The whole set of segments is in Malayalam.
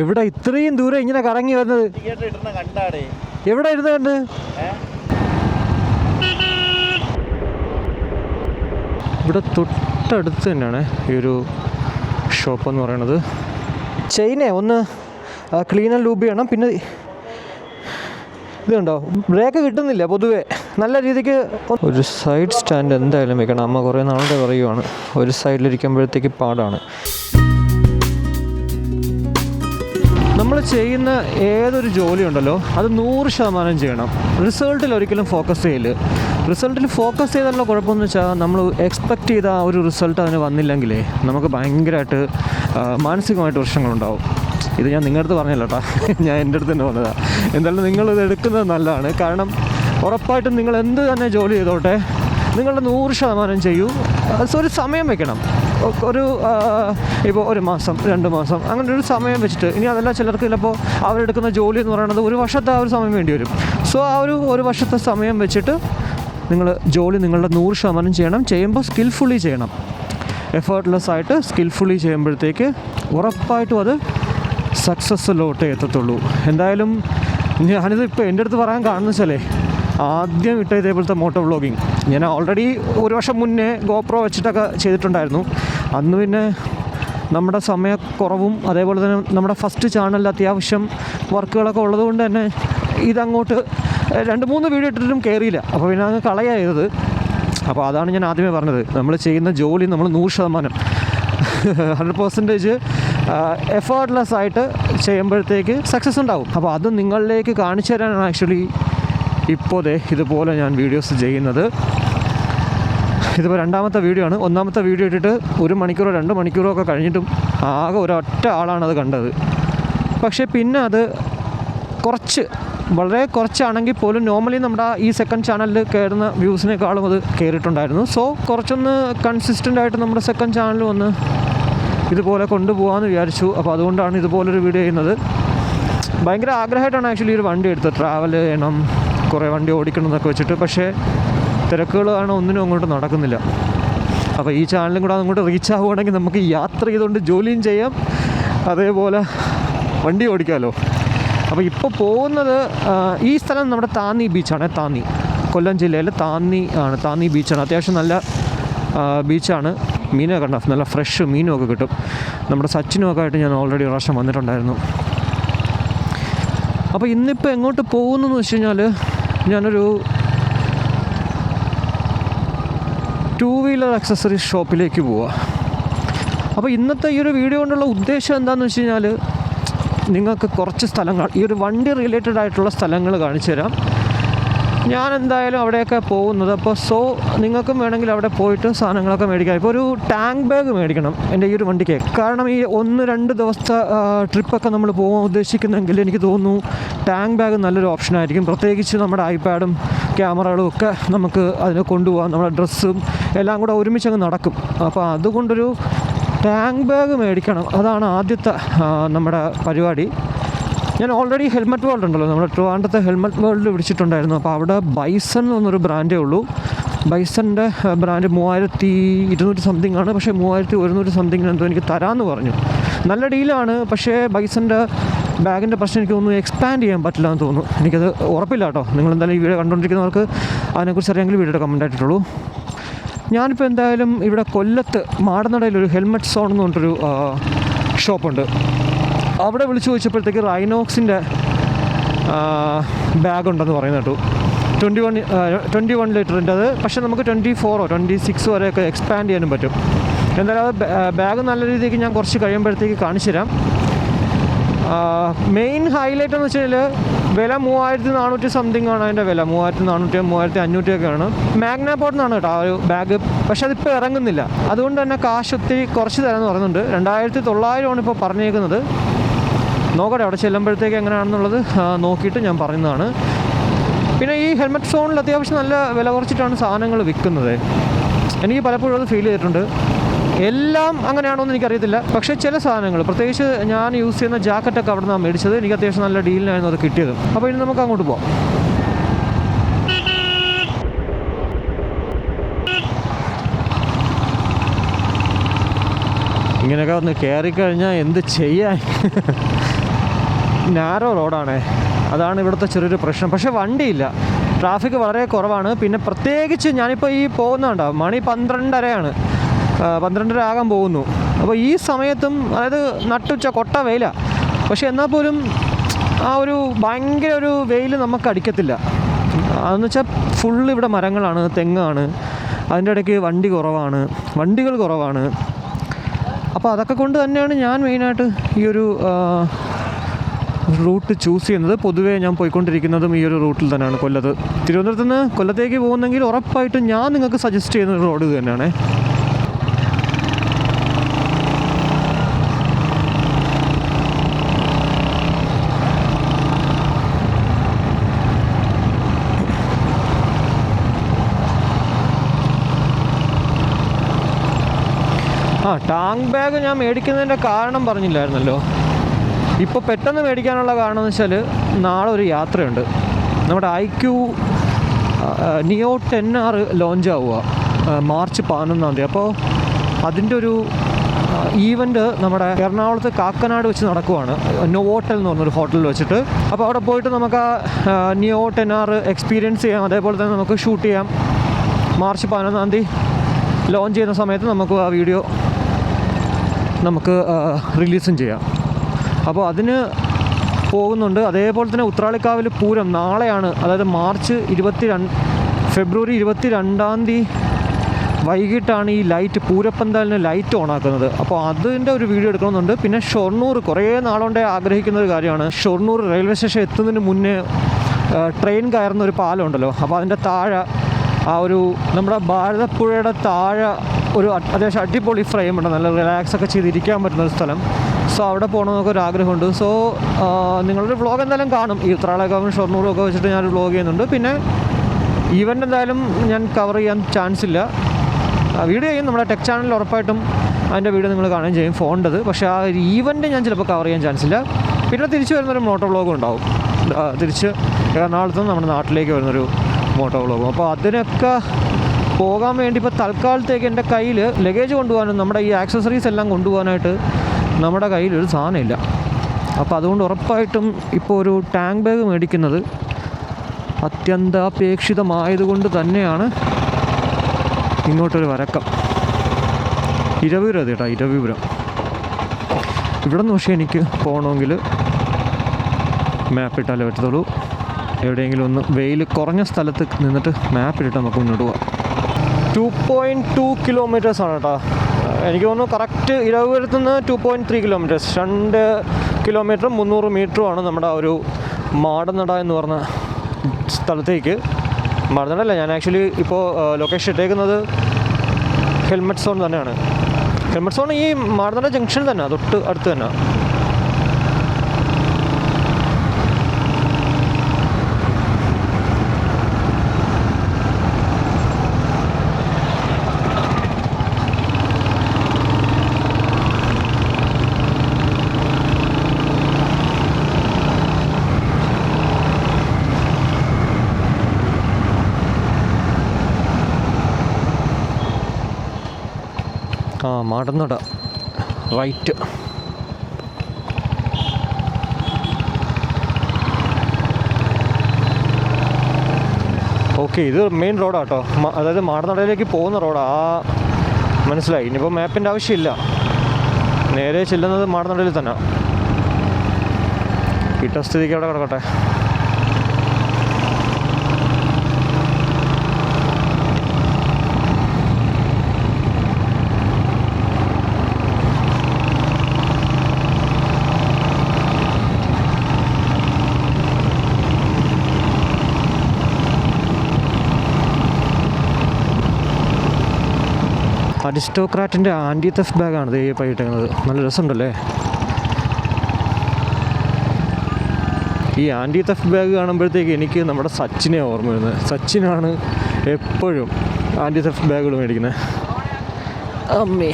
എവിടെ ഇത്രയും ദൂരം ഇങ്ങനെ കറങ്ങി വരുന്നത്? എവിടെ ഇരുന്ന് കണ്ട്? ഇവിടെ തൊട്ടടുത്ത് തന്നെയാണ് ഈ ഒരു ഷോപ്പ് എന്ന് പറയുന്നത്. ചെയിനെ ഒന്ന് ക്ലീൻ ആൻഡ് ലൂബ് ചെയ്യണം. പിന്നെ ഇതുണ്ടോ, ബ്രേക്ക് കിട്ടുന്നില്ല പൊതുവേ. നല്ല രീതിക്ക് ഒരു സൈഡ് സ്റ്റാൻഡ് എന്തായാലും വെക്കണം. അമ്മ കുറേ നാളുടെ പറയുവാണ്, ഒരു സൈഡിലിരിക്കുമ്പോഴത്തേക്ക് പാടാണ്. നമ്മൾ ചെയ്യുന്ന ഏതൊരു ജോലി ഉണ്ടല്ലോ അത് 100% ചെയ്യണം. റിസൾട്ടിൽ ഒരിക്കലും ഫോക്കസ് ചെയ്യില്ല. റിസൾട്ടിൽ ഫോക്കസ് ചെയ്താലുള്ള കുഴപ്പമെന്ന് വെച്ചാൽ നമ്മൾ എക്സ്പെക്റ്റ് ചെയ്ത ആ ഒരു റിസൾട്ട് അതിന് വന്നില്ലെങ്കിലേ നമുക്ക് ഭയങ്കരമായിട്ട് മാനസികമായിട്ട് പ്രശ്നങ്ങളുണ്ടാവും. ഇത് ഞാൻ നിങ്ങളുടെ അടുത്ത് പറഞ്ഞല്ലോ കേട്ടോ, ഞാൻ എൻ്റെ അടുത്ത് തന്നെ പറഞ്ഞതാണ്. എന്തായാലും നിങ്ങളിത് എടുക്കുന്നത് നല്ലതാണ്. കാരണം ഉറപ്പായിട്ടും നിങ്ങൾ എന്ത് തന്നെ ജോലി ചെയ്തോട്ടെ, നിങ്ങളുടെ 100% ചെയ്യൂ. ഒരു സമയം വെക്കണം. ഇപ്പോൾ 1 മാസം 2 മാസം അങ്ങനെ ഒരു സമയം വെച്ചിട്ട്. ഇനി അതല്ല, ചിലർക്ക് ചിലപ്പോൾ അവരെടുക്കുന്ന ജോലി എന്ന് പറയുന്നത് 1 വർഷത്തെ ആ ഒരു സമയം വേണ്ടി വരും. സോ ആ ഒരു വർഷത്തെ സമയം വെച്ചിട്ട് നിങ്ങൾ ജോലി നിങ്ങളുടെ 100% ചെയ്യണം. ചെയ്യുമ്പോൾ സ്കിൽഫുള്ളി ചെയ്യണം. എഫേർട്ട്ലെസ് ആയിട്ട് സ്കിൽഫുള്ളി ചെയ്യുമ്പോഴത്തേക്ക് ഉറപ്പായിട്ടും അത് സക്സസ്സിലോട്ടേ എത്തത്തുള്ളൂ. എന്തായാലും ഞാനിത് ഇപ്പോൾ എൻ്റെ അടുത്ത് പറയാൻ കാണുന്ന വെച്ചാലേ, ആദ്യം ഇട്ട ഇതേപോലത്തെ മോട്ടോ വ്ളോഗിങ് ഞാൻ ഓൾറെഡി 1 വർഷം മുന്നേ ഗോപ്രോ വെച്ചിട്ടൊക്കെ ചെയ്തിട്ടുണ്ടായിരുന്നു. അന്ന് പിന്നെ നമ്മുടെ സമയക്കുറവും അതേപോലെ തന്നെ നമ്മുടെ ഫസ്റ്റ് ചാനലിൽ അത്യാവശ്യം വർക്കുകളൊക്കെ ഉള്ളതുകൊണ്ട് തന്നെ ഇതങ്ങോട്ട് 2-3 വീഡിയോ ഇട്ടിട്ടും കയറിയില്ല. അപ്പോൾ പിന്നെ അങ്ങ് കളയായത്. അപ്പോൾ അതാണ് ഞാൻ ആദ്യമേ പറഞ്ഞത്, നമ്മൾ ചെയ്യുന്ന ജോലി നമ്മൾ 100% 100% എഫേർട്ട്ലെസ് ആയിട്ട് ചെയ്യുമ്പോഴത്തേക്ക് സക്സസ് ഉണ്ടാവും. അപ്പോൾ അത് നിങ്ങളിലേക്ക് കാണിച്ചു തരാനാണ് ആക്ച്വലി ഇപ്പോൾ ഇതുപോലെ ഞാൻ വീഡിയോസ് ചെയ്യുന്നത്. ഇതിപ്പോൾ 2ാമത്തെ വീഡിയോ ആണ്. 1ാമത്തെ വീഡിയോ ഇട്ടിട്ട് 1 മണിക്കൂറോ 2 മണിക്കൂറോ ഒക്കെ കഴിഞ്ഞിട്ടും ആകെ ഒരൊറ്റ ആളാണത് കണ്ടത്. പക്ഷേ പിന്നെ അത് വളരെ കുറച്ചാണെങ്കിൽ പോലും നോർമലി നമ്മുടെ ഈ സെക്കൻഡ് ചാനലിൽ കയറുന്ന വ്യൂസിനേക്കാളും അത് കയറിയിട്ടുണ്ടായിരുന്നു. സോ കുറച്ചൊന്ന് കൺസിസ്റ്റൻ്റ് ആയിട്ട് നമ്മുടെ സെക്കൻഡ് ചാനൽ ഒന്ന് ഇതുപോലെ കൊണ്ടുപോകാമെന്ന് വിചാരിച്ചു. അപ്പോൾ അതുകൊണ്ടാണ് ഇതുപോലൊരു വീഡിയോ ചെയ്യുന്നത്. ഭയങ്കര ആഗ്രഹമായിട്ടാണ് ആക്ച്വലി ഒരു വണ്ടി എടുത്തത്. ട്രാവൽ ചെയ്യണം, കുറേ വണ്ടി ഓടിക്കണം എന്നൊക്കെ വെച്ചിട്ട്. പക്ഷേ തിരക്കുകൾ കാരണം ഒന്നിനും അങ്ങോട്ട് നടക്കുന്നില്ല. അപ്പോൾ ഈ ചാനലും കൂടെ അങ്ങോട്ട് റീച്ച് ആവുകയാണെങ്കിൽ നമുക്ക് യാത്ര ചെയ്തുകൊണ്ട് ജോലിയും ചെയ്യാം, അതേപോലെ വണ്ടി ഓടിക്കാമല്ലോ. അപ്പോൾ ഇപ്പോൾ പോകുന്നത് ഈ സ്ഥലം നമ്മുടെ താന്നി ബീച്ചാണ്. താന്നി കൊല്ലം ജില്ലയിൽ താന്നി ബീച്ചാണ്. അത്യാവശ്യം നല്ല ബീച്ചാണ്. മീനൊക്കെ ഉണ്ടാവും, നല്ല ഫ്രഷ് മീനുമൊക്കെ കിട്ടും. നമ്മുടെ സച്ചിനുമൊക്കെ ആയിട്ട് ഞാൻ ഓൾറെഡി ഒരു പ്രാവശ്യം വന്നിട്ടുണ്ടായിരുന്നു. അപ്പോൾ ഇന്നിപ്പോൾ എങ്ങോട്ട് പോകുന്നു വെച്ച് കഴിഞ്ഞാൽ, ഞാനൊരു 2 വീലർ അക്സസറീസ് ഷോപ്പിലേക്ക് പോവാം. അപ്പോൾ ഇന്നത്തെ ഈ ഒരു വീഡിയോ കൊണ്ടുള്ള ഉദ്ദേശം എന്താണെന്ന് വെച്ച് കഴിഞ്ഞാൽ, നിങ്ങൾക്ക് കുറച്ച് സ്ഥലങ്ങൾ, ഈ ഒരു വണ്ടി റിലേറ്റഡ് ആയിട്ടുള്ള സ്ഥലങ്ങൾ കാണിച്ചു തരാം. ഞാൻ എന്തായാലും അവിടെയൊക്കെ പോകുന്നത്. അപ്പോൾ നിങ്ങൾക്കും വേണമെങ്കിൽ അവിടെ പോയിട്ട് സാധനങ്ങളൊക്കെ മേടിക്കാം. ഇപ്പോൾ ഒരു ടാങ്ക് ബാഗ് മേടിക്കണം എൻ്റെ ഈ ഒരു വണ്ടിക്ക്. കാരണം ഈ 1-2 ദിവസത്തെ ട്രിപ്പൊക്കെ നമ്മൾ പോകാൻ ഉദ്ദേശിക്കുന്നെങ്കിൽ എനിക്ക് തോന്നുന്നു ടാങ്ക് ബാഗ് നല്ലൊരു ഓപ്ഷനായിരിക്കും. പ്രത്യേകിച്ച് നമ്മുടെ ഐപാഡും ക്യാമറകളും ഒക്കെ നമുക്ക് അതിനെ കൊണ്ടുപോകാം. നമ്മുടെ ഡ്രസ്സും എല്ലാം കൂടെ ഒരുമിച്ചങ്ങ് നടക്കും. അപ്പോൾ അതുകൊണ്ടൊരു ടാങ്ക് ബാഗ് മേടിക്കണം. അതാണ് ആദ്യത്തെ നമ്മുടെ പരിപാടി. ഞാൻ ഓൾറെഡി ഹെൽമെറ്റ് വേൾഡ് ഉണ്ടല്ലോ, നമ്മുടെ ട്രിവാൻഡ്രത്തെ ഹെൽമെറ്റ് വേൾഡിൽ വിളിച്ചിട്ടുണ്ടായിരുന്നു. അപ്പോൾ അവിടെ ബൈസൺ എന്നൊരു ബ്രാൻഡേ ഉള്ളൂ. ബൈസൻ്റെ ബ്രാൻഡ് 3200 സംതിങ് ആണ്. പക്ഷേ 3100 സംതിങ്ങിന് എന്തോ എനിക്ക് തരാമെന്ന് പറഞ്ഞു. നല്ല ഡീലാണ്. പക്ഷേ ബൈസൻ്റെ ബാഗിൻ്റെ പ്രശ്നം എനിക്ക് തോന്നുന്നു എക്സ്പാൻഡ് ചെയ്യാൻ പറ്റില്ല എന്ന് തോന്നുന്നു. എനിക്കത് ഉറപ്പില്ല കേട്ടോ. നിങ്ങളെന്തായാലും ഈ വീഡിയോ കണ്ടുകൊണ്ടിരിക്കുന്നവർക്ക് അതിനെക്കുറിച്ച് അറിയാമെങ്കിൽ വീഡിയോയുടെ കമൻ്റ് ആയിട്ടുള്ളൂ. ഞാനിപ്പോൾ എന്തായാലും ഇവിടെ കൊല്ലത്ത് മാടനടയിൽ ഒരു ഹെൽമെറ്റ് സോൺ എന്ന് പറഞ്ഞിട്ടൊരു ഷോപ്പുണ്ട്. അവിടെ വിളിച്ചു ചോദിച്ചപ്പോഴത്തേക്ക് റൈനോക്സിൻ്റെ ബാഗുണ്ടെന്ന് പറയുന്നത് കേട്ടു. 21 ലിറ്ററിൻ്റെ അത്. പക്ഷേ നമുക്ക് 24 26 വരെയൊക്കെ എക്സ്പാൻഡ് ചെയ്യാനും പറ്റും. എന്തായാലും അത് ബാഗ് നല്ല രീതിക്ക് ഞാൻ കുറച്ച് കഴിയുമ്പോഴത്തേക്ക് കാണിച്ചു തരാം. മെയിൻ ഹൈലൈറ്റ് എന്ന് വെച്ച് കഴിഞ്ഞാൽ വില 3400 സംതിങ് ആണ് അതിൻ്റെ വില. 3400 3500 ഒക്കെയാണ്. മാഗ്നാപോർട്ട് നിന്നാണ് കേട്ടോ ആ ഒരു ബാഗ്. പക്ഷെ അതിപ്പോൾ ഇറങ്ങുന്നില്ല. അതുകൊണ്ട് തന്നെ കാശ് ഒത്തിരി കുറച്ച് തരാമെന്ന് പറയുന്നുണ്ട്. 2900 ആണ് ഇപ്പോൾ പറഞ്ഞേക്കുന്നത്. നോക്കട്ടെ അവിടെ ചെല്ലുമ്പോഴത്തേക്ക് എങ്ങനെയാണെന്നുള്ളത് നോക്കിയിട്ട് ഞാൻ പറയുന്നതാണ്. പിന്നെ ഈ ഹെൽമെറ്റ് സോണിൽ അത്യാവശ്യം നല്ല വില കുറച്ചിട്ടാണ് സാധനങ്ങൾ വിൽക്കുന്നത്. എനിക്ക് പലപ്പോഴും അത് ഫീൽ ചെയ്തിട്ടുണ്ട്. എല്ലാം അങ്ങനെയാണോ എന്ന് എനിക്കറിയത്തില്ല. പക്ഷേ ചില സാധനങ്ങൾ, പ്രത്യേകിച്ച് ഞാൻ യൂസ് ചെയ്യുന്ന ജാക്കറ്റൊക്കെ അവിടെ നിന്നാണ് മേടിച്ചത്. എനിക്ക് അത്യാവശ്യം നല്ല ഡീലിനായിരുന്നു അത് കിട്ടിയത്. അപ്പോൾ ഇനി നമുക്ക് അങ്ങോട്ട് പോകാം. ഇങ്ങനെയൊക്കെ ഒന്ന് കയറിക്കഴിഞ്ഞാൽ എന്ത് ചെയ്യാൻ. നാരോ റോഡാണേ, അതാണ് ഇവിടുത്തെ ചെറിയൊരു പ്രശ്നം. പക്ഷേ വണ്ടിയില്ല, ട്രാഫിക് വളരെ കുറവാണ്. പിന്നെ പ്രത്യേകിച്ച് ഞാനിപ്പോൾ ഈ പോകുന്നുണ്ടോ, മണി 12:30 12:30 ആകാൻ പോകുന്നു. അപ്പോൾ ഈ സമയത്തും അതായത് നട്ടുച്ച കൊട്ട വെയിലാണ്, പക്ഷെ എന്നാൽ പോലും ആ ഒരു ഭയങ്കര ഒരു വെയിൽ നമുക്ക് അടിക്കത്തില്ല. അതെന്ന് വെച്ചാൽ ഫുള്ള് ഇവിടെ മരങ്ങളാണ്, തെങ്ങാണ്, അതിൻ്റെ ഇടയ്ക്ക് വണ്ടികൾ കുറവാണ്. അപ്പോൾ അതൊക്കെ കൊണ്ട് തന്നെയാണ് ഞാൻ മെയിനായിട്ട് ഈ ഒരു റൂട്ട് ചൂസ് ചെയ്യുന്നത്. പൊതുവേ ഞാൻ പോയിക്കൊണ്ടിരിക്കുന്നതും ഈ ഒരു റൂട്ടിൽ തന്നെയാണ്. തിരുവനന്തപുരത്ത് നിന്ന് കൊല്ലത്തേക്ക് പോകുന്നെങ്കിൽ ഉറപ്പായിട്ടും ഞാൻ നിങ്ങൾക്ക് സജസ്റ്റ് ചെയ്യുന്ന ഒരു റോഡ് തന്നെയാണ്. ടാങ്ക് ബാഗ് ഞാൻ മേടിക്കുന്നതിൻ്റെ കാരണം പറഞ്ഞില്ലായിരുന്നല്ലോ. ഇപ്പോൾ പെട്ടെന്ന് മേടിക്കാനുള്ള കാരണം എന്ന് വെച്ചാൽ നാളെ ഒരു യാത്രയുണ്ട്. നമ്മുടെ IQ Neo 10R ലോഞ്ച് ആവുക മാർച്ച് 11. അപ്പോൾ അതിൻ്റെ ഒരു ഈവൻ്റ് നമ്മുടെ എറണാകുളത്ത് കാക്കനാട് വെച്ച് നടക്കുവാണ്. നോവോട്ടൽ എന്ന് പറഞ്ഞൊരു ഹോട്ടലിൽ വെച്ചിട്ട്. അപ്പോൾ അവിടെ പോയിട്ട് നമുക്ക് Neo 10R എക്സ്പീരിയൻസ് ചെയ്യാം, അതേപോലെ തന്നെ നമുക്ക് ഷൂട്ട് ചെയ്യാം. മാർച്ച് 11 ലോഞ്ച് ചെയ്യുന്ന സമയത്ത് നമുക്ക് ആ വീഡിയോ നമുക്ക് റിലീസും ചെയ്യാം. അപ്പോൾ അതിന് പോകുന്നുണ്ട്. അതേപോലെ തന്നെ ഉത്രാളിക്കാവിൽ പൂരം നാളെയാണ്, അതായത് ഫെബ്രുവരി 22 വൈകിട്ടാണ് ഈ ലൈറ്റ് പൂരപ്പന്തലിന് ലൈറ്റ് ഓണാക്കുന്നത്. അപ്പോൾ അതിൻ്റെ ഒരു വീഡിയോ എടുക്കണമെന്നുണ്ട്. പിന്നെ ഷൊർണൂർ കുറേ നാളുകൊണ്ടേ ആഗ്രഹിക്കുന്ന ഒരു കാര്യമാണ്. ഷൊർണൂർ റെയിൽവേ സ്റ്റേഷൻ എത്തുന്നതിന് മുന്നേ ട്രെയിൻ കയറുന്ന ഒരു പാലമുണ്ടല്ലോ, അപ്പോൾ അതിൻ്റെ താഴെ ആ ഒരു നമ്മുടെ ഭാരതപ്പുഴയുടെ താഴെ ഒരു അത്യാവശ്യം അടിപൊളി ഫ്രെയിമുണ്ട്, നല്ല റിലാക്സ് ഒക്കെ ചെയ്തിരിക്കാൻ പറ്റുന്ന ഒരു സ്ഥലം. സോ അവിടെ പോകണമെന്നൊക്കെ ഒരു ആഗ്രഹമുണ്ട്. സോ നിങ്ങളൊരു വ്ളോഗ് എന്തായാലും കാണും. ഈ ഉത്രാളിക്കാവും ഷൊർണൂറും ഒക്കെ വെച്ചിട്ട് ഞാനൊരു വ്ളോഗ് ചെയ്യുന്നുണ്ട്. പിന്നെ ഈവൻ്റ് എന്തായാലും ഞാൻ കവർ ചെയ്യാൻ ചാൻസ് ഇല്ല. വീഡിയോ ചെയ്യും, നമ്മുടെ ടെക് ചാനലിൽ ഉറപ്പായിട്ടും അതിൻ്റെ വീഡിയോ നിങ്ങൾ കാണുകയും ചെയ്യും ഫോണിൻ്റെത്. പക്ഷേ ആ ഒരു ഈവൻ്റ് ഞാൻ ചിലപ്പോൾ കവർ ചെയ്യാൻ ചാൻസ് ഇല്ല. പിന്നെ തിരിച്ച് വരുന്നൊരു മോട്ടോ വ്ളോഗും ഉണ്ടാവും, തിരിച്ച് എറണാകുളത്ത് നിന്ന് നമ്മുടെ നാട്ടിലേക്ക് വരുന്നൊരു മോട്ടോ വ്ളോഗും. അപ്പോൾ അതിനൊക്കെ പോകാൻ വേണ്ടി ഇപ്പോൾ തൽക്കാലത്തേക്ക് എൻ്റെ കയ്യിൽ ലഗേജ് കൊണ്ടുപോകാനും നമ്മുടെ ഈ ആക്സസറീസ് എല്ലാം കൊണ്ടുപോകാനായിട്ട് നമ്മുടെ കയ്യിലൊരു സാധനമില്ല. അപ്പോൾ അതുകൊണ്ട് ഉറപ്പായിട്ടും ഇപ്പോൾ ഒരു ടാങ്ക് ബാഗ് മേടിക്കുന്നത് അത്യന്താപേക്ഷിതമായതുകൊണ്ട് തന്നെയാണ് ഇങ്ങോട്ടൊരു വരക്കം. ഇരവിപുരം കേട്ടോ, ഇരവിപുരം. ഇവിടെ നിന്ന് പക്ഷേ എനിക്ക് പോകണമെങ്കിൽ മാപ്പ് ഇട്ടാലേ പറ്റത്തുള്ളൂ. എവിടെയെങ്കിലും ഒന്ന് വെയിൽ കുറഞ്ഞ സ്ഥലത്ത് നിന്നിട്ട് മാപ്പിലിട്ട് നമുക്ക് മുന്നോട്ട് പോകാം. 2.2 കിലോമീറ്റേഴ്സ് ആണ് കേട്ടോ. എനിക്ക് തോന്നുന്നു കറക്റ്റ് ഇരവിപുരത്ത് നിന്ന് 2.3 കിലോമീറ്റേഴ്സ്, 2 കിലോമീറ്ററും 300 മീറ്ററുമാണ് നമ്മുടെ ഒരു മാടനട എന്ന് പറഞ്ഞ സ്ഥലത്തേക്ക്. മാടനടല്ല, ഞാൻ ആക്ച്വലി ഇപ്പോൾ ലൊക്കേഷൻ ഇട്ടേക്കുന്നത് ഹെൽമെറ്റ് സോൺ തന്നെയാണ്. ഹെൽമെറ്റ് സോൺ ഈ മാടനട ജംഗ്ഷൻ തന്നെ, തൊട്ട് അടുത്ത് തന്നെ. മാടനട റൈറ്റ്. ഓക്കെ, ഇത് മെയിൻ റോഡാട്ടോ, അതായത് മാടനടയിലേക്ക് പോകുന്ന റോഡാ. മനസ്സിലായി. ഇനിയിപ്പോൾ മാപ്പിൻ്റെ ആവശ്യമില്ല, നേരെ ചെല്ലുന്നത് മാടനടയിൽ തന്നെ. ഇട്ട സ്ഥിതിക്ക് അവിടെ കിടക്കട്ടെ. അരിസ്റ്റോക്രാറ്റിൻ്റെ ആൻറ്റി തെഫ്റ്റ് ബാഗാണ് ഇത് പൈയിട്ടേക്കുന്നത്. നല്ല രസമുണ്ടല്ലേ. ഈ ആൻറ്റി തെഫ്റ്റ് ബാഗ് കാണുമ്പോഴത്തേക്ക് എനിക്ക് നമ്മുടെ സച്ചിനെ ഓർമ്മ വരുന്നത്. സച്ചിനാണ് എപ്പോഴും ആൻറ്റി തെഫ്റ്റ് ബാഗുകൾ മേടിക്കുന്നത്. അമ്മേ,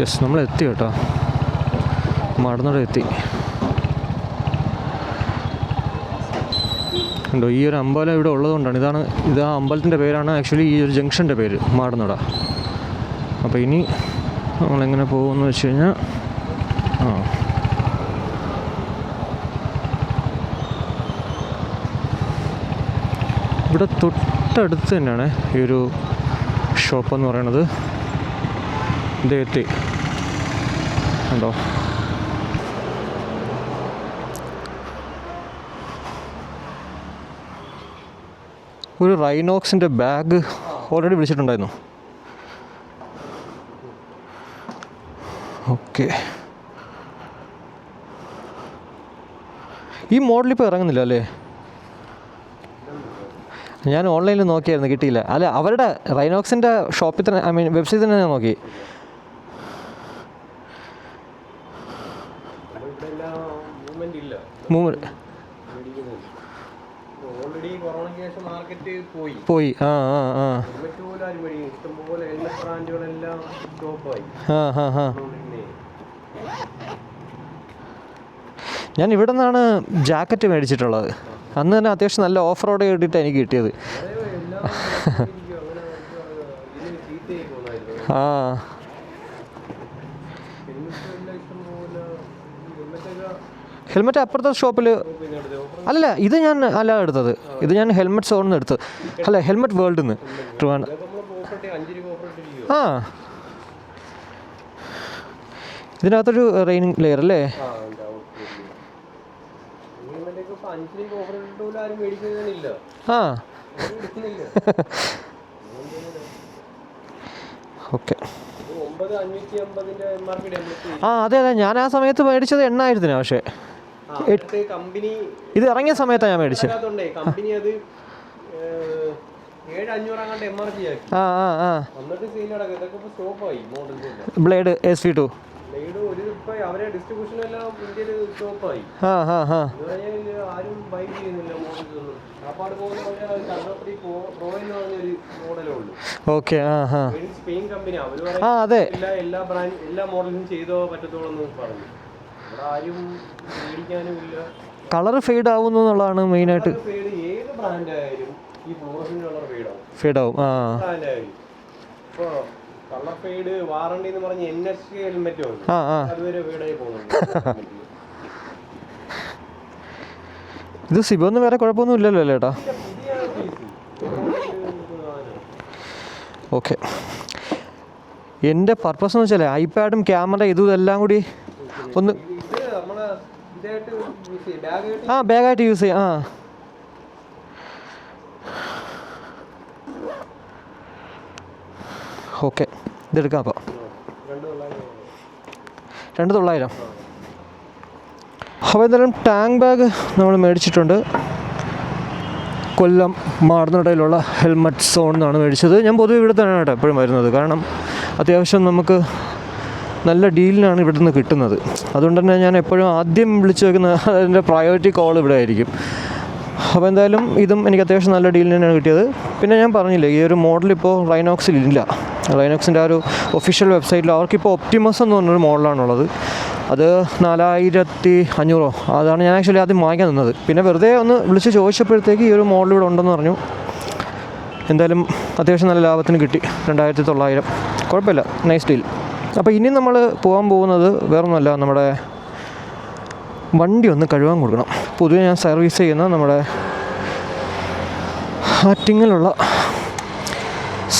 യെസ്, നമ്മൾ എത്തി കേട്ടോ. മാടനട എത്തി. ഉണ്ടോ ഈ ഒരു അമ്പലം ഇവിടെ ഉള്ളതുകൊണ്ടാണ്. ഇത് ആ അമ്പലത്തിൻ്റെ പേരാണ് ആക്ച്വലി ഈ ഒരു ജംഗ്ഷൻ്റെ പേര്, മാടനട. അപ്പോൾ ഇനി നമ്മളെങ്ങനെ പോകുമെന്ന് വെച്ച് കഴിഞ്ഞാൽ ഇവിടെ തൊട്ടടുത്ത് തന്നെയാണ് ഈ ഒരു ഷോപ്പെന്ന് പറയണത്. ഇത് എത്തി ഉണ്ടോ. ഒരു റൈനോക്സിൻ്റെ ബാഗ് ഓൾറെഡി വിളിച്ചിട്ടുണ്ടായിരുന്നു. ഓക്കെ, ഈ മോഡൽ ഇപ്പോൾ ഇറങ്ങുന്നില്ല അല്ലേ? ഞാൻ ഓൺലൈനിൽ നോക്കിയായിരുന്നു, കിട്ടിയില്ല. അല്ല, അവരുടെ റൈനോക്സിൻ്റെ ഷോപ്പിൽ തന്നെ, ഐ മീൻ വെബ്സൈറ്റിൽ തന്നെ ഞാൻ നോക്കി. പോയി. ഞാൻ ഇവിടെ നിന്നാണ് ജാക്കറ്റ് മേടിച്ചിട്ടുള്ളത്. അന്ന് തന്നെ അത്യാവശ്യം നല്ല ഓഫറോടെ കിട്ടിയിട്ടാണ് എനിക്ക് കിട്ടിയത്. ഹെൽമെറ്റ് അപ്പുറത്തെ ഷോപ്പിൽ അല്ല, ഇത് ഞാൻ അല്ല എടുത്തത്. ഇത് ഞാൻ ഹെൽമെറ്റ് സ്റ്റോറിൽ നിന്ന് എടുത്തത്. അല്ല, ഹെൽമെറ്റ് വേൾഡിൽ നിന്ന്. ഇതിനകത്തൊരു റെയിനിങ് ലെയർ അല്ലേ? ഓക്കെ. അതെ, ഞാൻ ആ സമയത്ത് മേടിച്ചത് 8,000. പക്ഷേ ഇത് ഇറങ്ങിയ സമയത്താണ് ഞാൻ മേടിച്ചത്. Blade SV2. ഓക്കെ. അതെ, കളർ ഫെയ്ഡ് ആവുന്നു എന്നുള്ളതാണ് മെയിനായിട്ട്. ഫെയ്ഡ് ആവും. ഇത് സിബൊന്നും വേറെ കുഴപ്പമൊന്നും ഇല്ലല്ലോ അല്ലേ ഏട്ടാ? ഓക്കെ. എൻ്റെ പർപ്പസ് എന്ന് വെച്ചാൽ ഐപാഡും ക്യാമറ ഇതെല്ലാം കൂടി ഒന്ന് ബാഗായിട്ട് യൂസ് ചെയ്യാം. ഓക്കെ, ഇതെടുക്കാം. അപ്പോൾ 2,900. അപ്പോൾ എന്തായാലും ടാങ്ക് ബാഗ് നമ്മൾ മേടിച്ചിട്ടുണ്ട്. കൊല്ലം മാടനടയിലുള്ള ഹെൽമെറ്റ് സോൺ എന്നാണ് മേടിച്ചത്. ഞാൻ പൊതുവെ ഇവിടെ തന്നെയാണ് കേട്ടോ എപ്പോഴും വരുന്നത്. കാരണം അത്യാവശ്യം നമുക്ക് നല്ല ഡീലിനാണ് ഇവിടെ നിന്ന് കിട്ടുന്നത്. അതുകൊണ്ട് തന്നെ ഞാൻ എപ്പോഴും ആദ്യം വിളിച്ചു വയ്ക്കുന്ന അതിൻ്റെ പ്രയോറിറ്റി കോൾ ഇവിടെ ആയിരിക്കും. അപ്പോൾ എന്തായാലും ഇതും എനിക്ക് അത്യാവശ്യം നല്ല ഡീലിന് തന്നെയാണ് കിട്ടിയത്. പിന്നെ ഞാൻ പറഞ്ഞില്ലേ, ഈ ഒരു മോഡലിപ്പോൾ റൈനോക്സിലില്ല. റൈനോക്സിൻ്റെ ആ ഒരു ഒഫീഷ്യൽ വെബ്സൈറ്റിൽ അവർക്കിപ്പോൾ ഒപ്റ്റിമസ് എന്ന് പറഞ്ഞൊരു മോഡലാണുള്ളത്. അത് 4,500 അതാണ് ഞാൻ ആക്ച്വലി ആദ്യം വാങ്ങിക്കാൻ നിന്നത്. പിന്നെ വെറുതെ ഒന്ന് വിളിച്ച് ചോദിച്ചപ്പോഴത്തേക്ക് ഈ ഒരു മോഡൽ ഇവിടെ ഉണ്ടെന്ന് പറഞ്ഞു. എന്തായാലും അത്യാവശ്യം നല്ല ലാഭത്തിന് കിട്ടി. 2,900. കുഴപ്പമില്ല, നൈസ് ഡീൽ. അപ്പോൾ ഇനി നമ്മൾ പോകാൻ പോകുന്നത് വേറൊന്നുമല്ല, നമ്മുടെ വണ്ടി ഒന്ന് കഴുകാൻ കൊടുക്കണം. പൊതുവെ ഞാൻ സർവീസ് ചെയ്യുന്ന നമ്മുടെ ആറ്റിങ്ങലുള്ള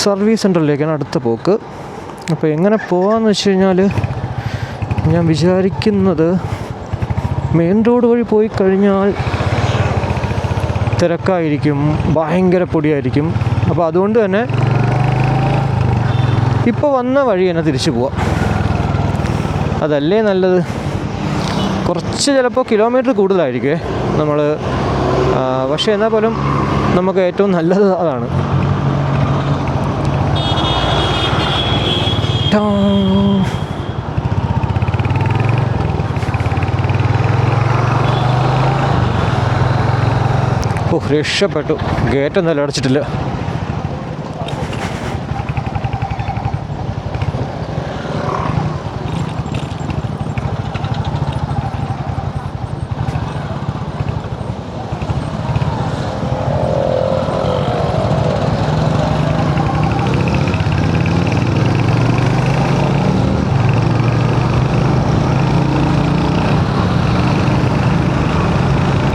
സർവീസ് സെൻറ്ററിലേക്കാണ് അടുത്ത പോക്ക്. അപ്പോൾ എങ്ങനെ പോകാമെന്ന് വെച്ച് കഴിഞ്ഞാൽ, ഞാൻ വിചാരിക്കുന്നത് മെയിൻ റോഡ് വഴി പോയി കഴിഞ്ഞാൽ തിരക്കായിരിക്കും, ഭയങ്കര പൊടിയായിരിക്കും. അപ്പോൾ അതുകൊണ്ട് തന്നെ ഇപ്പോൾ വന്ന വഴി തന്നെ തിരിച്ചു പോവാം, അതല്ലേ നല്ലത്. കുറച്ച് ചിലപ്പോൾ കിലോമീറ്റർ കൂടുതലായിരിക്കുമേ നമ്മൾ, പക്ഷേ എന്നാൽ പോലും നമുക്ക് ഏറ്റവും നല്ലത് അതാണ്. ഓ, രക്ഷപ്പെട്ടു. ഗേറ്റ് എന്തായാലും അടച്ചിട്ടില്ല.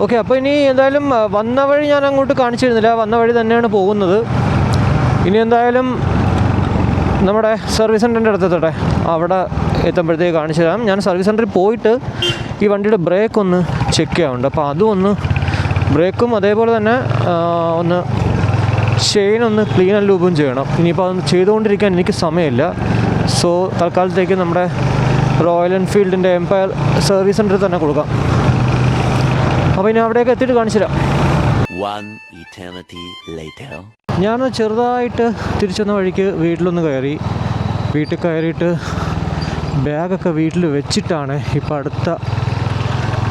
ഓക്കെ, അപ്പോൾ ഇനി എന്തായാലും വന്ന വഴി ഞാൻ അങ്ങോട്ട് കാണിച്ചിരുന്നില്ല, വന്ന വഴി തന്നെയാണ് പോകുന്നത്. ഇനി എന്തായാലും നമ്മുടെ സർവീസ് സെൻ്ററിൻ്റെ അടുത്തെത്തട്ടെ, അവിടെ എത്തുമ്പോഴത്തേക്ക് കാണിച്ചു തരാം. ഞാൻ സർവീസ് സെൻ്ററിൽ പോയിട്ട് ഈ വണ്ടിയുടെ ബ്രേക്ക് ഒന്ന് ചെക്ക് ചെയ്യാറുണ്ട്. അപ്പോൾ അതും ഒന്ന്, ബ്രേക്കും അതേപോലെ തന്നെ ഒന്ന് ചെയിൻ ഒന്ന് ക്ലീൻ ആൻഡ് ലൂബും ചെയ്യണം. ഇനിയിപ്പോൾ അതൊന്ന് ചെയ്തുകൊണ്ടിരിക്കാൻ എനിക്ക് സമയമില്ല. സോ തൽക്കാലത്തേക്ക് നമ്മുടെ റോയൽ എൻഫീൽഡിൻ്റെ എംപയർ സർവീസ് സെൻ്ററിൽ തന്നെ കൊടുക്കാം. അപ്പോൾ ഇനി അവിടെയൊക്കെ എത്തിയിട്ട് കാണിച്ചു തരാം. ഞാൻ ചെറുതായിട്ട് തിരിച്ചെന്ന വഴിക്ക് വീട്ടിലൊന്ന് കയറി. വീട്ടിൽ കയറിയിട്ട് ബാഗൊക്കെ വീട്ടിൽ വെച്ചിട്ടാണ് ഇപ്പോൾ അടുത്ത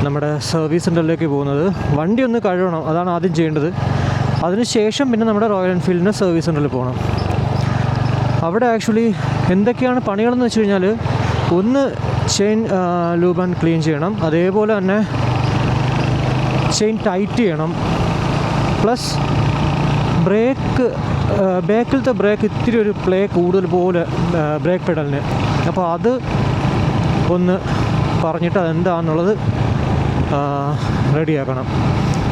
നമ്മുടെ സർവീസ് സെൻ്ററിലേക്ക് പോകുന്നത്. വണ്ടി ഒന്ന് കഴുകണം, അതാണ് ആദ്യം ചെയ്യേണ്ടത്. അതിനുശേഷം പിന്നെ നമ്മുടെ റോയൽ എൻഫീൽഡിൻ്റെ സർവീസ് സെൻ്ററിൽ പോകണം. അവിടെ ആക്ച്വലി എന്തൊക്കെയാണ് പണികളെന്ന് വെച്ച് കഴിഞ്ഞാൽ, ഒന്ന് ചെയിൻ ലൂബ് ആൻഡ് ക്ലീൻ ചെയ്യണം, അതേപോലെ തന്നെ ചെയിൻ ടൈറ്റ് ചെയ്യണം, പ്ലസ് ബ്രേക്ക്, ബാക്കിലത്തെ ബ്രേക്ക് ഇത്തിരി ഒരു പ്ലേ കൂടുതൽ പോലെ ബ്രേക്ക് പെഡലിന്. അപ്പോൾ അത് ഒന്ന് പറഞ്ഞിട്ട് അതെന്താണെന്നുള്ളത് റെഡിയാക്കണം.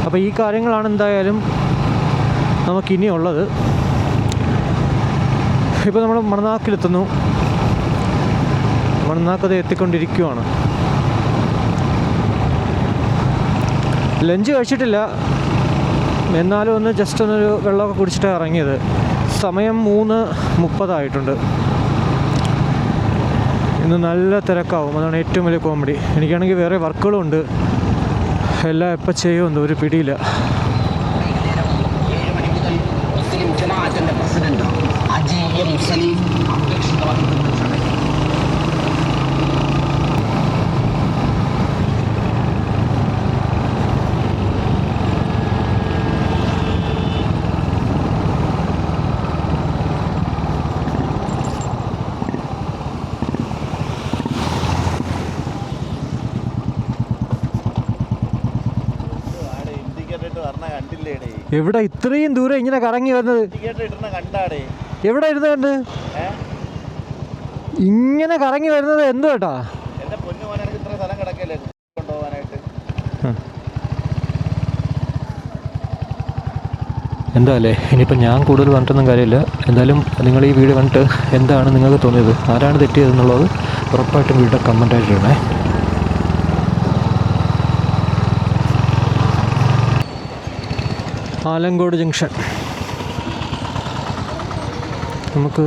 അപ്പോൾ ഈ കാര്യങ്ങളാണ് എന്തായാലും നമുക്കിനിയുള്ളത്. ഇപ്പോൾ നമ്മൾ മണ്ണാക്കിലെത്തുന്നു. മണ്ണാക്കത് എത്തിക്കൊണ്ടിരിക്കുകയാണ്. ലഞ്ച് കഴിച്ചിട്ടില്ല, എന്നാലും ഒന്ന് ജസ്റ്റ് ഒന്നൊരു വെള്ളമൊക്കെ കുടിച്ചിട്ടാണ് ഇറങ്ങിയത്. സമയം 3:30 ഇന്ന് നല്ല തിരക്കാവും, അതാണ് ഏറ്റവും വലിയ കോമഡി. എനിക്കാണെങ്കിൽ വേറെ വർക്കുകളുണ്ട്, എല്ലാം എപ്പോൾ ചെയ്യുമെന്ന് ഒരു പിടിയില്ല. എവിടെ ഇത്രയും ദൂരം ഇങ്ങനെ കറങ്ങി വരുന്നത്? എവിടെ ഇരുന്ന് കണ്ട് ഇങ്ങനെ കറങ്ങി വരുന്നത് എന്തു കേട്ടാ? എന്താ അല്ലേ, ഇനിയിപ്പോൾ ഞാൻ കൂടുതൽ പറഞ്ഞിട്ടൊന്നും കാര്യമില്ല. എന്തായാലും നിങ്ങൾ ഈ വീഡിയോ കണ്ടിട്ട് എന്താണ് നിങ്ങൾക്ക് തോന്നിയത്, ആരാണ് തെറ്റിയതെന്നുള്ളത് ഉറപ്പായിട്ടും വീഡിയോ കമൻ്റായിട്ട് ഇടണേ. ആലങ്കോട് ജംഗ്ഷൻ നമുക്ക്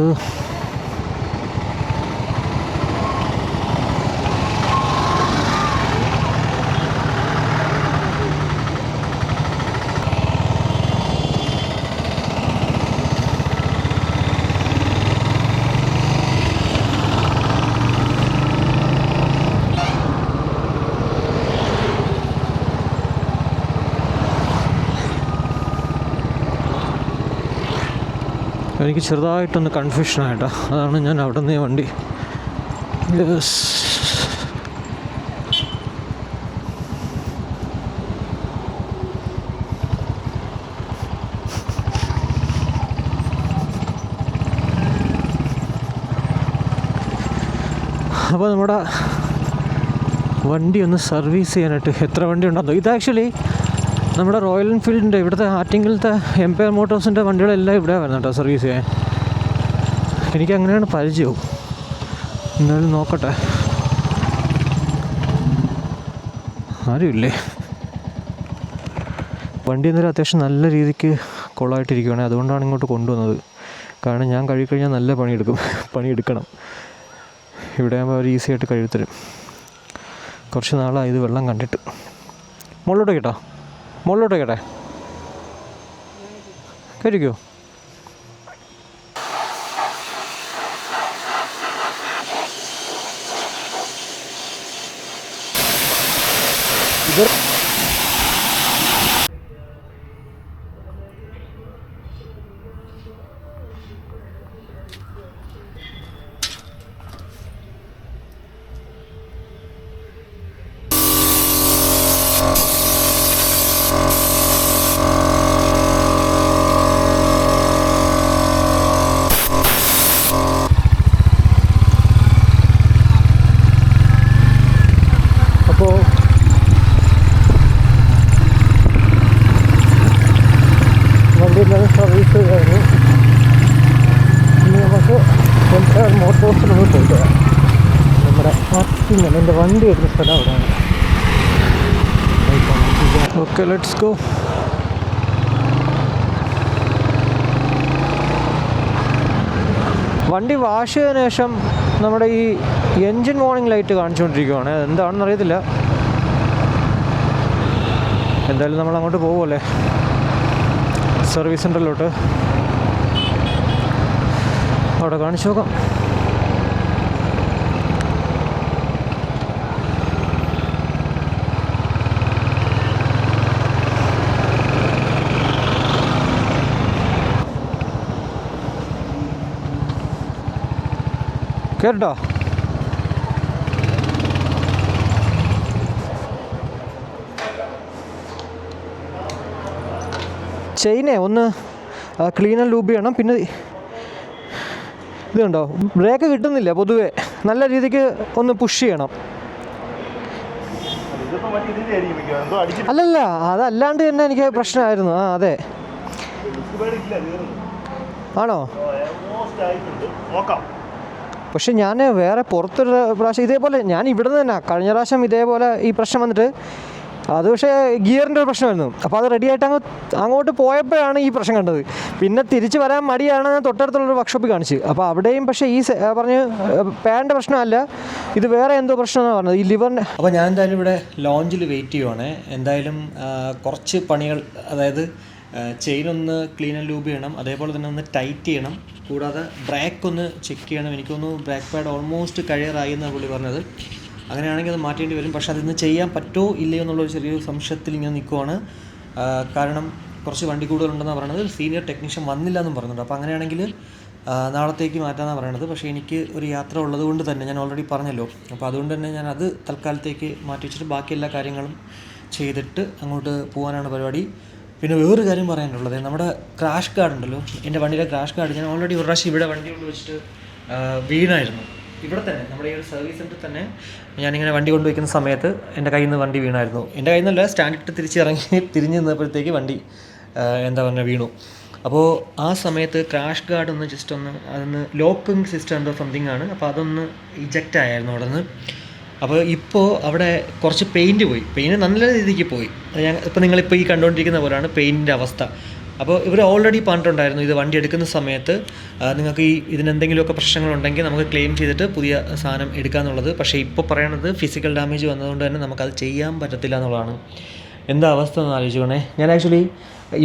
എനിക്ക് ചെറുതായിട്ടൊന്ന് കൺഫ്യൂഷനായിട്ടാ, അതാണ് ഞാൻ അവിടെ നിന്ന് വണ്ടി അപ്പോൾ നമ്മുടെ വണ്ടി ഒന്ന് സർവീസ് ചെയ്യാനായിട്ട് എത്ര വണ്ടി ഉണ്ടെന്നോ. ഇത് ആക്ച്വലി നമ്മുടെ റോയൽ എൻഫീൽഡിൻ്റെ ഇവിടുത്തെ ആറ്റിങ്ങലത്തെ എംപയർ മോട്ടോഴ്സിൻ്റെ വണ്ടികളെല്ലാം ഇവിടെ വരുന്നത് കേട്ടോ സർവീസ് ചെയ്യാൻ. എനിക്ക് അങ്ങനെയാണ് പരിചയവും. എന്നാലും നോക്കട്ടെ, ആരുമില്ലേ. വണ്ടി എന്നാലും അത്യാവശ്യം നല്ല രീതിക്ക് കൊളായിട്ടിരിക്കുകയാണ്, അതുകൊണ്ടാണ് ഇങ്ങോട്ട് കൊണ്ടുവന്നത്. കാരണം ഞാൻ കഴുകിക്കഴിഞ്ഞാൽ നല്ല പണിയെടുക്കണം. ഇവിടെ ആകുമ്പോൾ അവർ ഈസി ആയിട്ട് കഴുകിത്തരും. കുറച്ച് നാളായി ഇത് വെള്ളം കണ്ടിട്ട്. മുകളിലോട്ട് കേട്ടോ, മുകളിലോട്ട് കേട്ടെ, കഴിക്കോ? എൻ്റെ വണ്ടി വരുന്ന സ്ഥലം അവിടെയാണ്. Okay, let's go. വണ്ടി വാഷ് ചെയ്തതിന് ശേഷം നമ്മുടെ ഈ എൻജിൻ വാർണിംഗ് ലൈറ്റ് കാണിച്ചുകൊണ്ടിരിക്കുകയാണ്. എന്താണെന്ന് അറിയത്തില്ല. എന്തായാലും നമ്മൾ അങ്ങോട്ട് പോകുമല്ലേ, സർവീസ് സെൻ്ററിലോട്ട്. അവിടെ കാണിച്ചു നോക്കാം. കേട്ടോ, ചെയിനെ ഒന്ന് ക്ലീൻ ആൻഡ് ലൂബ് ചെയ്യണം. പിന്നെ ഇത് കണ്ടോ, ബ്രേക്ക് കിട്ടുന്നില്ല പൊതുവേ. നല്ല രീതിക്ക് ഒന്ന് പുഷ് ചെയ്യണം. അല്ലല്ല, അതല്ലാണ്ട് തന്നെ എനിക്ക് പ്രശ്നമായിരുന്നു. ആ അതെ, ആണോ? പക്ഷെ ഞാൻ വേറെ പുറത്തൊരു പ്രാവശ്യം ഇതേപോലെ, ഞാൻ ഇവിടെ നിന്ന് തന്നെ കഴിഞ്ഞ പ്രാവശ്യം ഇതേപോലെ ഈ പ്രശ്നം വന്നിട്ട്, അത് പക്ഷേ ഗിയറിൻ്റെ ഒരു പ്രശ്നമായിരുന്നു. അപ്പോൾ അത് റെഡിയായിട്ട് അങ്ങോട്ട് പോയപ്പോഴാണ് ഈ പ്രശ്നം കണ്ടത്. പിന്നെ തിരിച്ച് വരാൻ മടിയാണ് ഞാൻ തൊട്ടടുത്തുള്ളൊരു വർക്ക്ഷോപ്പിൽ കാണിച്ച്. അപ്പോൾ അവിടെയും പക്ഷേ ഈ പറഞ്ഞ് പാഡിൻ്റെ പ്രശ്നമല്ല, ഇത് വേറെ എന്തോ പ്രശ്നമെന്നാണ് പറഞ്ഞത്, ഈ ലിവറിൻ്റെ. അപ്പോൾ ഞാൻ എന്തായാലും ഇവിടെ ലോഞ്ചിൽ വെയിറ്റ് ചെയ്യുവാണ്. എന്തായാലും കുറച്ച് പണികൾ, അതായത് ചെയിൻ ഒന്ന് ക്ലീൻ ആൻഡ് ലൂബ് ചെയ്യണം, അതേപോലെ തന്നെ ഒന്ന് ടൈറ്റ് ചെയ്യണം, കൂടാതെ ബ്രേക്ക് ഒന്ന് ചെക്ക് ചെയ്യണം. എനിക്കൊന്ന് ബ്രേക്ക് പാഡ് ഓൾമോസ്റ്റ് കഴിയാറായി എന്നാണ് പുള്ളി പറഞ്ഞത്. അങ്ങനെയാണെങ്കിൽ അത് മാറ്റേണ്ടി വരും. പക്ഷേ അതിന്ന് ചെയ്യാൻ പറ്റുമോ ഇല്ലയോ എന്നുള്ളൊരു ചെറിയൊരു സംശയത്തിൽ ഇങ്ങനെ നിൽക്കുവാണ്. കാരണം കുറച്ച് വണ്ടി കൂടുതലുണ്ടെന്നാണ് പറയുന്നത്. സീനിയർ ടെക്നീഷ്യൻ വന്നില്ല എന്നും പറയുന്നുണ്ട്. അപ്പോൾ അങ്ങനെയാണെങ്കിൽ നാളത്തേക്ക് മാറ്റാമെന്നാണ് പറയണത്. പക്ഷേ എനിക്ക് ഒരു യാത്ര ഉള്ളത് കൊണ്ട് തന്നെ, ഞാൻ ഓൾറെഡി പറഞ്ഞല്ലോ, അപ്പോൾ അതുകൊണ്ട് തന്നെ ഞാൻ അത് തൽക്കാലത്തേക്ക് മാറ്റി വെച്ചിട്ട് ബാക്കി എല്ലാ കാര്യങ്ങളും ചെയ്തിട്ട് അങ്ങോട്ട് പോകാനാണ് പരിപാടി. പിന്നെ വേറൊരു കാര്യം പറയാനുള്ളത്, നമ്മുടെ ക്രാഷ് ഗാർഡ് ഉണ്ടല്ലോ, എൻ്റെ വണ്ടിയിലെ ക്രാഷ് ഗാർഡ് ഞാൻ ഓൾറെഡി ഒരു പ്രാവശ്യം ഇവിടെ വണ്ടി കൊണ്ട് വെച്ചിട്ട് വീണായിരുന്നു. ഇവിടെ തന്നെ നമ്മുടെ ഈ ഒരു സർവീസ് സെൻ്ററിൽ തന്നെ ഞാനിങ്ങനെ വണ്ടി കൊണ്ടുവയ്ക്കുന്ന സമയത്ത് എൻ്റെ കയ്യിൽ നിന്ന് വണ്ടി വീണായിരുന്നു. എൻ്റെ കയ്യിൽ നിന്നല്ല, സ്റ്റാൻഡിട്ട് തിരിഞ്ഞ് നിന്നപ്പോഴത്തേക്ക് വണ്ടി എന്താ പറയുക വീണു. അപ്പോൾ ആ സമയത്ത് ക്രാഷ് ഗാർഡ് ഒന്ന് ജസ്റ്റ് ഒന്ന് അതൊന്ന് ലോക്കിംഗ് സിസ്റ്റം എന്തോ സംതിങ് ആണ്. അപ്പോൾ അതൊന്ന് ഇജക്റ്റ് ആയിരുന്നു അവിടെ നിന്ന്. അപ്പോൾ ഇപ്പോൾ അവിടെ കുറച്ച് പെയിൻറ്റ് നല്ല രീതിക്ക് പോയി. ഇപ്പോൾ നിങ്ങളിപ്പോൾ ഈ കണ്ടുകൊണ്ടിരിക്കുന്ന പോലെയാണ് പെയിൻറ്റിൻ്റെ അവസ്ഥ. അപ്പോൾ ഇവർ ഓൾറെഡി പറഞ്ഞിട്ടുണ്ടായിരുന്നു, ഇത് വണ്ടി എടുക്കുന്ന സമയത്ത് നിങ്ങൾക്ക് ഇതിനെന്തെങ്കിലുമൊക്കെ പ്രശ്നങ്ങളുണ്ടെങ്കിൽ നമുക്ക് ക്ലെയിം ചെയ്തിട്ട് പുതിയ സാധനം എടുക്കാമെന്നുള്ളത്. പക്ഷേ ഇപ്പോൾ പറയണത് ഫിസിക്കൽ ഡാമേജ് വന്നതുകൊണ്ട് തന്നെ നമുക്കത് ചെയ്യാൻ പറ്റത്തില്ല എന്നുള്ളതാണ്. എന്താ അവസ്ഥ എന്ന് ആലോചിക്കണേ. ഞാൻ ആക്ച്വലി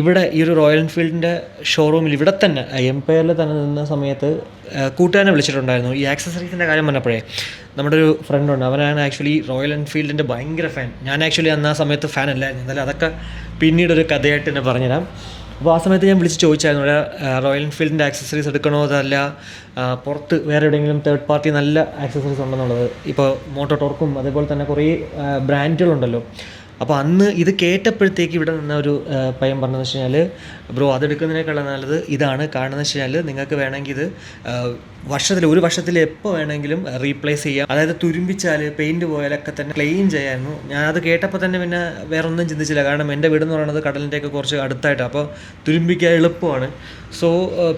ഇവിടെ ഈ ഒരു റോയൽ എൻഫീൽഡിൻ്റെ ഷോറൂമിൽ ഇവിടെ തന്നെ എംപയറിൽ തന്നെ നിന്ന സമയത്ത് കൂട്ടുകാരനെ വിളിച്ചിട്ടുണ്ടായിരുന്നു. ഈ ആക്സസറീസിൻ്റെ കാര്യം പറഞ്ഞപ്പോഴേ നമ്മുടെ ഒരു ഫ്രണ്ടുണ്ട്, അവനാണ് ആക്ച്വലി റോയൽ എൻഫീൽഡിൻ്റെ ഭയങ്കര ഫാൻ. ഞാൻ ആക്ച്വലി അന്ന് ആ സമയത്ത് ഫാൻ അല്ലായിരുന്നു. എന്നാലും അതൊക്കെ പിന്നീടൊരു കഥയായിട്ട് തന്നെ പറഞ്ഞുതരാം. അപ്പോൾ ആ സമയത്ത് ഞാൻ വിളിച്ച് ചോദിച്ചായിരുന്നു, റോയൽ എൻഫീൽഡിൻ്റെ ആക്സസറീസ് എടുക്കണോ അതല്ല പുറത്ത് വേറെ എവിടെയെങ്കിലും തേർഡ് പാർട്ടി നല്ല ആക്സസറീസ് ഉണ്ടെന്നുള്ളത്. ഇപ്പോൾ മോട്ടോ ടോർക്കും അതേപോലെ തന്നെ കുറേ ബ്രാൻഡുകളുണ്ടല്ലോ. അപ്പോൾ അന്ന് ഇത് കേട്ടപ്പോഴത്തേക്ക് ഇവിടെ നിന്ന ഒരു പയ്യൻ പറഞ്ഞതെന്ന് വെച്ച് കഴിഞ്ഞാൽ, ബ്രോ അതെടുക്കുന്നതിനേക്കാളും നല്ലത് ഇതാണ്. കാരണം എന്ന് വെച്ച് കഴിഞ്ഞാൽ നിങ്ങൾക്ക് വേണമെങ്കിൽ ഇത് ഒരു വർഷത്തിൽ എപ്പോൾ വേണമെങ്കിലും റീപ്ലേസ് ചെയ്യാം. അതായത് തുരുമ്പിച്ചാൽ പെയിൻറ്റ് പോയാലൊക്കെ തന്നെ ക്ലെയിം ചെയ്യാമായിരുന്നു. ഞാനത് കേട്ടപ്പോൾ തന്നെ പിന്നെ വേറെ ഒന്നും ചിന്തിച്ചില്ല. കാരണം എൻ്റെ വീടെന്ന് പറയുന്നത് കടലിൻ്റെയൊക്കെ കുറച്ച് അടുത്തായിട്ടാണ്. അപ്പോൾ തുരുമ്പിക്കാൻ എളുപ്പമാണ്. സോ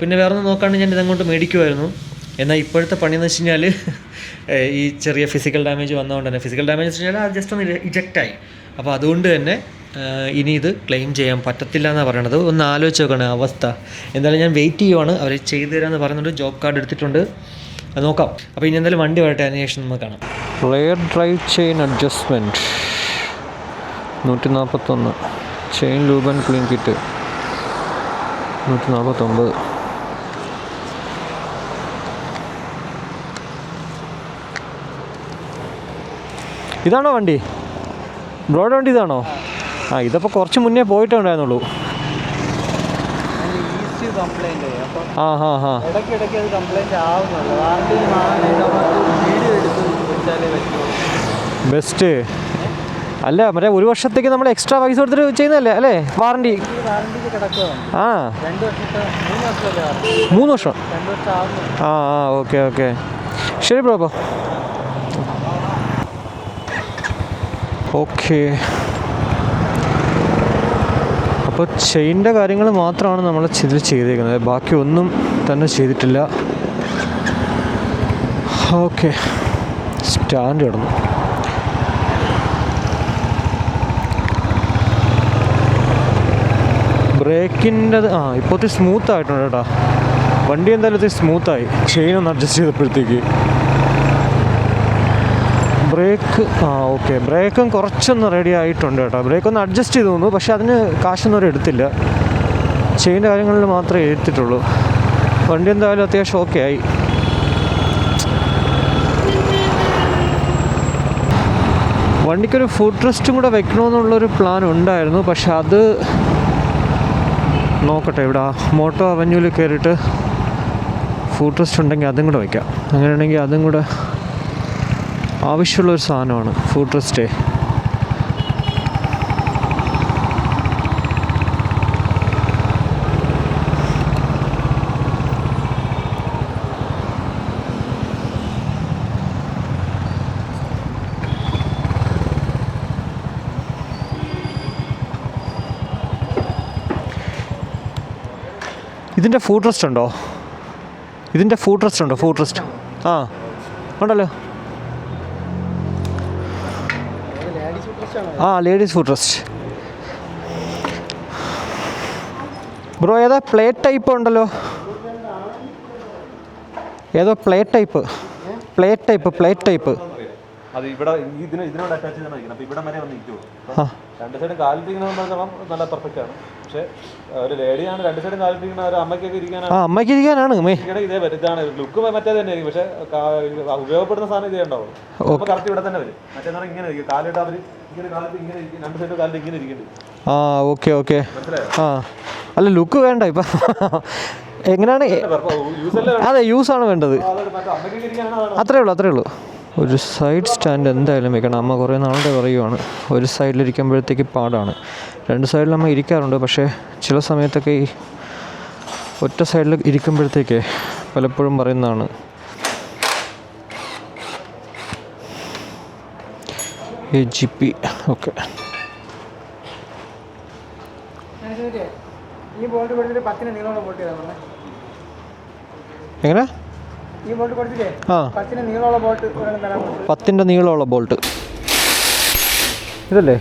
പിന്നെ വേറെ ഒന്നും നോക്കാണ്ട് ഞാൻ ഇതങ്ങോട്ട് മേടിക്കുമായിരുന്നു. എന്നാൽ ഇപ്പോഴത്തെ പണിയെന്ന് വെച്ച് കഴിഞ്ഞാൽ ഈ ചെറിയ ഫിസിക്കൽ ഡാമേജ് വന്നതുകൊണ്ട് തന്നെ, ഫിസിക്കൽ ഡാമേജ് വെച്ച് കഴിഞ്ഞാൽ അത് ജസ്റ്റ് ഒന്ന് ഇജക്റ്റായി. അപ്പോൾ അതുകൊണ്ട് തന്നെ ഇനി ഇത് ക്ലെയിം ചെയ്യാൻ പറ്റത്തില്ല എന്നാണ് പറയണത്. ഒന്ന് ആലോചിച്ച് നോക്കണം അവസ്ഥ. എന്തായാലും ഞാൻ വെയിറ്റ് ചെയ്യുവാണ്, അവർ ചെയ്തു തരാമെന്ന് പറയുന്നുണ്ട്. ജോബ് കാർഡ് എടുത്തിട്ടുണ്ട്, അത് നോക്കാം. അപ്പോൾ ഇനി എന്തായാലും വണ്ടി വരട്ടെ, അതിന് ശേഷം നമുക്ക് കാണാം. Rare drive chain adjustment 141, chain lube and clean kit 149. ഇതാണോ വണ്ടി? ബ്രോയുടെ വണ്ടി ഇതാണോ? ആ, ഇതിപ്പോൾ കുറച്ച് മുന്നേ പോയിട്ടേ ഉണ്ടായിരുന്നുള്ളൂ. ആ ഹാ ഹാ ഇടയ്ക്കിടയ്ക്ക് അത് കംപ്ലൈൻറ്റ് ആവുന്നുള്ളൂ. ബെസ്റ്റ് അല്ല, മറ്റേ ഒരു വർഷത്തേക്ക് നമ്മൾ എക്സ്ട്രാ പൈസ കൊടുത്തിട്ട് ചെയ്യുന്നതല്ലേ അല്ലേ? വാറണ്ടി ആ 3 വർഷം. ആ ആ ഓക്കെ ഓക്കെ, ശരി ബ്രോ. അപ്പോൾ ഓക്കെ, അപ്പോൾ ചെയിൻ്റെ കാര്യങ്ങൾ മാത്രമാണ് നമ്മൾ ഇതിൽ ചെയ്തേക്കുന്നത്, ബാക്കി ഒന്നും തന്നെ ചെയ്തിട്ടില്ല. ഓക്കെ, സ്റ്റാൻഡ് കിടന്നു. ബ്രേക്കിൻ്റെ ഇപ്പോൾ ഒത്തിരി സ്മൂത്ത് ആയിട്ടുണ്ട് കേട്ടോ. വണ്ടി എന്തായാലും ഒത്തിരി സ്മൂത്തായി, ചെയിൻ ഒന്ന് അഡ്ജസ്റ്റ് ചെയ്തപ്പോഴത്തേക്ക്. ബ്രേക്ക് ഓക്കെ, ബ്രേക്കും കുറച്ചൊന്ന് റെഡി ആയിട്ടുണ്ട് കേട്ടോ. ബ്രേക്ക് ഒന്ന് അഡ്ജസ്റ്റ് ചെയ്ത് തോന്നുന്നു, പക്ഷെ അതിന് കാശൊന്നും അവർ എടുത്തില്ല. ചെയിൻ്റെ കാര്യങ്ങളിൽ മാത്രമേ എടുത്തിട്ടുള്ളൂ. വണ്ടി എന്തായാലും അത്യാവശ്യം ഓക്കെ ആയി. വണ്ടിക്കൊരു ഫുഡ് റെസ്റ്റും കൂടെ വെക്കണമെന്നുള്ളൊരു പ്ലാൻ ഉണ്ടായിരുന്നു, പക്ഷെ അത് നോക്കട്ടെ. ഇവിടെ മോട്ടോ അവന്യൂവിൽ കയറിയിട്ട് ഫുഡ് റെസ്റ്റ് ഉണ്ടെങ്കിൽ അതും കൂടെ വയ്ക്കാം. അങ്ങനെയാണെങ്കിൽ അതും കൂടെ ആവശ്യമുള്ളൊരു സാധനമാണ് ഫുഡ് റെസ്റ്റേ. ഇതിൻ്റെ ഫുഡ് റെസ്റ്റ് ഉണ്ടോ? ഇതിൻ്റെ ഫുഡ് റെസ്റ്റ് ഉണ്ടോ? ഫുഡ് റെസ്റ്റ് ഉണ്ടല്ലോ. Ladies food rest. ബ്രോ ഏതാ പ്ലേറ്റ് ടൈപ്പ് ഉണ്ടല്ലോ? ഏതോ പ്ലേറ്റ് ടൈപ്പ് അത് ഇവിടെ ഇതിനോട് അറ്റാച്ച് ചെയ്താണ്. അപ്പോൾ ഇവിടെ വരെ വന്ന് നിൽക്കുമോ? രണ്ട് സൈഡും കാലിട്ടിരിക്കണം നല്ല പെർഫെക്റ്റ് ആണ്. പക്ഷേ ഒരു ലേഡിയാണ് രണ്ട് സൈഡും കാലിട്ടിരിക്കുന്ന ഒരു അമ്മയ്ക്കൊക്കെ ഇരിക്കാനാണ്. അമ്മയ്ക്ക് ഇരിക്കാനാണ് ഇതേ വരും. ഇതാണ് ലുക്ക് മറ്റേ തന്നെ ആയിരിക്കും, പക്ഷേ ഉപയോഗപ്പെടുന്ന സാധനം ഇതേ ഉണ്ടാവും. അപ്പോൾ കറക്റ്റ് ഇവിടെ തന്നെ വരും. മറ്റേ ഇങ്ങനെ ഇരിക്കും, കാലിട്ട് അവർ ഇങ്ങനെ കാലിട്ട് ഇങ്ങനെ ഇരിക്കും, രണ്ട് സൈഡും കാലിട്ട് ഇങ്ങനെ ഇരിക്കുന്നുണ്ട്. ഓക്കെ. അല്ല ലുക്ക് വേണ്ട ഇപ്പം. എങ്ങനെയാണ്? അതെ, യൂസാണ് വേണ്ടത്. അത്രേ ഉള്ളൂ. ഒരു സൈഡ് സ്റ്റാൻഡ് എന്തായാലും വെക്കണം. അമ്മ കുറേ നാളുടെ പറയുവാണ്, ഒരു സൈഡിലിരിക്കുമ്പോഴത്തേക്ക് പാടാണ്. രണ്ട് സൈഡിൽ അമ്മ ഇരിക്കാറുണ്ട്, പക്ഷേ ചില സമയത്തൊക്കെ ഈ ഒറ്റ സൈഡിൽ ഇരിക്കുമ്പോഴത്തേക്ക് പലപ്പോഴും പറയുന്നതാണ്. AGP okay. എങ്ങനെ? 10 നീളമുള്ള ബോൾട്ട് ഇതല്ലേ?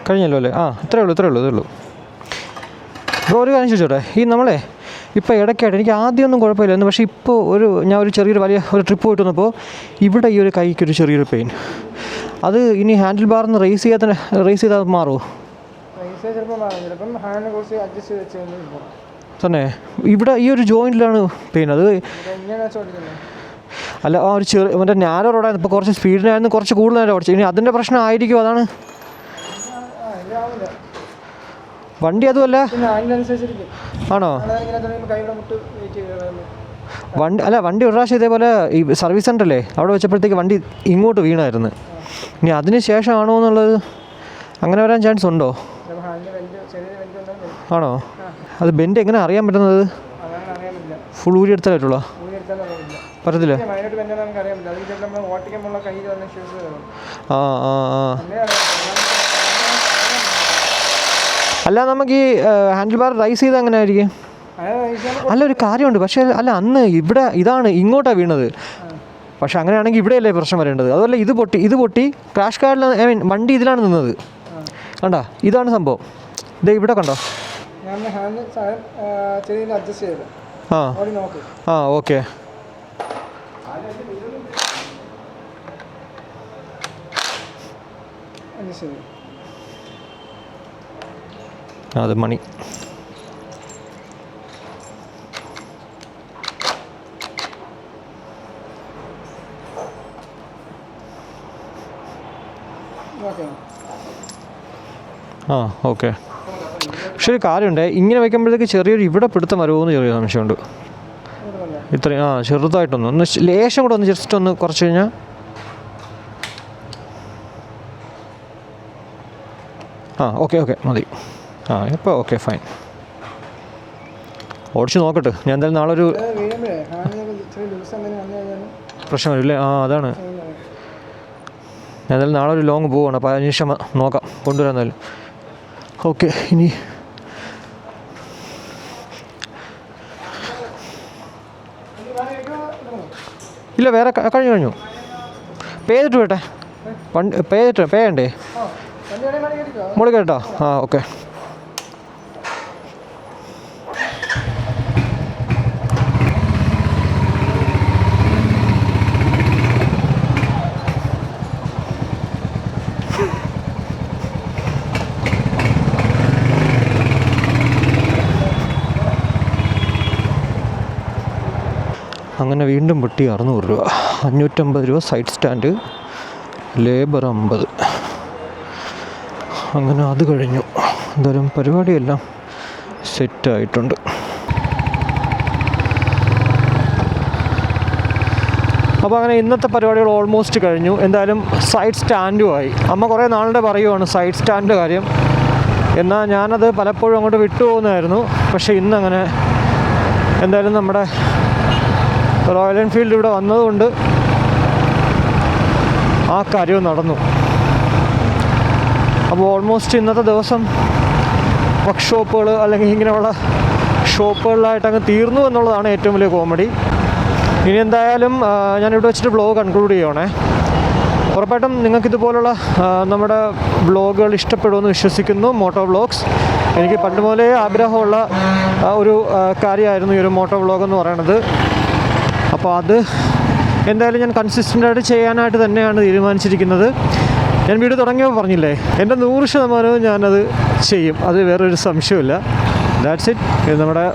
കഴിഞ്ഞല്ലോ അല്ലേ? ഇത്രയേ ഉള്ളൂ. ഇപ്പോൾ ഒരു കാര്യം ചോദിച്ചോട്ടെ, ഈ നമ്മളെ ഇപ്പോൾ ഇടയ്ക്കായിട്ട് എനിക്ക് ആദ്യമൊന്നും കുഴപ്പമില്ലായിരുന്നു, പക്ഷേ ഇപ്പോൾ ഞാൻ ഒരു ട്രിപ്പ് പോയിട്ട് വന്നപ്പോൾ ഇവിടെ ഈ ഒരു കൈക്കൊരു ചെറിയൊരു പെയിൻ. അത് ഇനി ഹാൻഡിൽ ബാറിന്ന് റേസ് ചെയ്താൽ മാറുമോ? തന്നെ ഇവിടെ ഈ ഒരു ജോയിൻറ്റിലാണ് പെയിൻ. അത് അല്ല, ഒരു മറ്റേ നാരോ റോഡായിരുന്നു, ഇപ്പോൾ കുറച്ച് സ്പീഡിനായിരുന്നു, കുറച്ച് കൂടുതലായിട്ട് ഓടിച്ചു. ഇനി അതിൻ്റെ പ്രശ്നം ആയിരിക്കും. അതാണ് വണ്ടി. അതുമല്ല, ആണോ? വണ്ടി ഒരു പ്രാവശ്യം ഇതേപോലെ ഈ സർവീസ് സെൻ്ററല്ലേ അവിടെ വെച്ചപ്പോഴത്തേക്ക് വണ്ടി ഇങ്ങോട്ട് വീണായിരുന്നു. ഇനി അതിന് ശേഷമാണോ എന്നുള്ളത്, അങ്ങനെ വരാൻ ചാൻസ് ഉണ്ടോ? ആണോ? അത് ബെൻഡ് എങ്ങനെ അറിയാൻ പറ്റുന്നത്? ഫുൾ ഊരി എടുത്താൽ പറ്റുള്ളൂ? പറ്റത്തില്ല. അല്ല, നമുക്ക് ഈ ഹാൻഡിൽ ബാർ റൈസ് ചെയ്ത് അങ്ങനെ ആയിരിക്കും. അല്ല, ഒരു കാര്യമുണ്ട്. പക്ഷേ അല്ല, അന്ന് ഇവിടെ ഇതാണ് ഇങ്ങോട്ടാണ് വീണത്. പക്ഷെ അങ്ങനെയാണെങ്കിൽ ഇവിടെയല്ലേ പ്രശ്നം വരേണ്ടത്? അതുപോലെ ഇത് പൊട്ടി ക്രാഷ് കാർഡിൽ വണ്ടി ഇതിലാണ് നിന്നത്. കണ്ടോ? ഇതാണ് സംഭവം. ഇത് ഇവിടെ കണ്ടോ? ഓക്കെ. അത് മണി. ഓക്കെ. പക്ഷേ ഒരു കാര്യമുണ്ട്, ഇങ്ങനെ വയ്ക്കുമ്പോഴത്തേക്ക് ചെറിയൊരു ഇവിടെ പിടുത്തം വരുമോ എന്ന് ചെറിയ സംശയമുണ്ട്. ഇത്രയും ചെറുതായിട്ടൊന്ന് ലേശം കൂടെ ഒന്ന് ജസ്റ്റ് ഒന്ന് കുറച്ച് കഴിഞ്ഞാൽ ഓക്കെ മതി. ഇപ്പോൾ ഓക്കെ, ഫൈൻ. ഓടിച്ച് നോക്കട്ടെ. ഞാൻ എന്തായാലും നാളെ ഒരു പ്രശ്നം വരില്ലേ? അതാണ്. ഞാൻ എന്തായാലും നാളെ ഒരു ലോങ് പോവുകയാണ്, അപ്പോൾ അതിനുശേഷം നോക്കാം കൊണ്ടുവരാന്നാലും. ഓക്കെ. ഇനി ഇല്ല വേറെ കഴിഞ്ഞു പേ ചെയ്തിട്ട് വേട്ടെ പേ ചെയ്യണ്ടേ മോളി കേട്ടോ ആ ഓക്കെ. അങ്ങനെ വീണ്ടും പൊട്ടി 600 രൂപ. 550 രൂപ സൈഡ് സ്റ്റാൻഡ്, ലേബർ 50. അങ്ങനെ അത് കഴിഞ്ഞു. എന്തായാലും പരിപാടിയെല്ലാം സെറ്റായിട്ടുണ്ട്. അപ്പോൾ അങ്ങനെ ഇന്നത്തെ പരിപാടികൾ ഓൾമോസ്റ്റ് കഴിഞ്ഞു. എന്തായാലും സൈഡ് സ്റ്റാൻഡുമായി. അമ്മ കുറേ നാളുടെ പറയുവാണ് സൈഡ് സ്റ്റാൻഡിൻ്റെ കാര്യം. എന്നാൽ ഞാനത് പലപ്പോഴും അങ്ങോട്ട് വിട്ടുപോകുന്നതായിരുന്നു. പക്ഷേ ഇന്നങ്ങനെ എന്തായാലും നമ്മുടെ റോയൽ എൻഫീൽഡ് ഇവിടെ വന്നതുകൊണ്ട് ആ കാര്യവും നടന്നു. അപ്പോൾ ഓൾമോസ്റ്റ് ഇന്നത്തെ ദിവസം വർക്ക്ഷോപ്പുകൾ അല്ലെങ്കിൽ ഇങ്ങനെയുള്ള ഷോപ്പുകളിലായിട്ട് അങ്ങ് തീർന്നു എന്നുള്ളതാണ് ഏറ്റവും വലിയ കോമഡി. ഇനി എന്തായാലും ഞാനിവിടെ വെച്ചിട്ട് വ്ളോഗ് കൺക്ലൂഡ് ചെയ്യണേ. ഉറപ്പായിട്ടും നിങ്ങൾക്കിതുപോലുള്ള നമ്മുടെ വ്ളോഗുകൾ ഇഷ്ടപ്പെടുമെന്ന് വിശ്വസിക്കുന്നു. മോട്ടോ വ്ളോഗ്സ് എനിക്ക് പണ്ട് മുതലേ ആഗ്രഹമുള്ള ഒരു കാര്യമായിരുന്നു ഈ ഒരു മോട്ടോ വ്ളോഗ് എന്ന് പറയുന്നത്. അപ്പോൾ അത് എന്തായാലും ഞാൻ കൺസിസ്റ്റൻ്റായിട്ട് ചെയ്യാനായിട്ട് തന്നെയാണ് തീരുമാനിച്ചിരിക്കുന്നത്. ഞാൻ വീഡിയോ തുടങ്ങിയപ്പോൾ പറഞ്ഞില്ലേ, എൻ്റെ 100% ഞാനത് ചെയ്യും, അത് വേറൊരു സംശയമില്ല. That's it. ഇത് നമ്മുടെ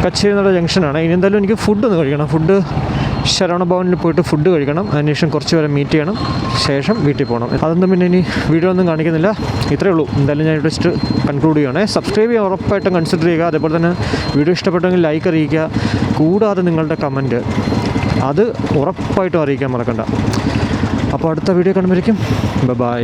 കച്ചേരി ജംഗ്ഷനാണ്. ഇനി എന്തായാലും എനിക്ക് ഫുഡ് ഒന്ന് കഴിക്കണം. ഫുഡ് ശരവണ ഭവനിൽ പോയിട്ട് ഫുഡ് കഴിക്കണം. അതിനുശേഷം കുറച്ച് പേരെ മീറ്റ് ചെയ്യണം, ശേഷം വീട്ടിൽ പോകണം. അതൊന്നും പിന്നെ ഇനി വീഡിയോ ഒന്നും കാണിക്കുന്നില്ല. ഇത്രയേ ഉള്ളൂ. എന്തായാലും ഞാൻ ഇവിടെ വെച്ചിട്ട് കൺക്ലൂഡ് ചെയ്യണേ. സബ്സ്ക്രൈബ് ചെയ്യാൻ ഉറപ്പായിട്ടും കൺസിഡർ ചെയ്യുക. അതേപോലെ തന്നെ വീഡിയോ ഇഷ്ടപ്പെട്ടെങ്കിൽ ലൈക്ക് അറിയിക്കുക. കൂടാതെ നിങ്ങളുടെ കമൻറ്റ് അത് ഉറപ്പായിട്ടും അറിയിക്കാൻ മറക്കണ്ട. അപ്പോൾ അടുത്ത വീഡിയോ കാണുമ്പോഴേക്കും ബൈ.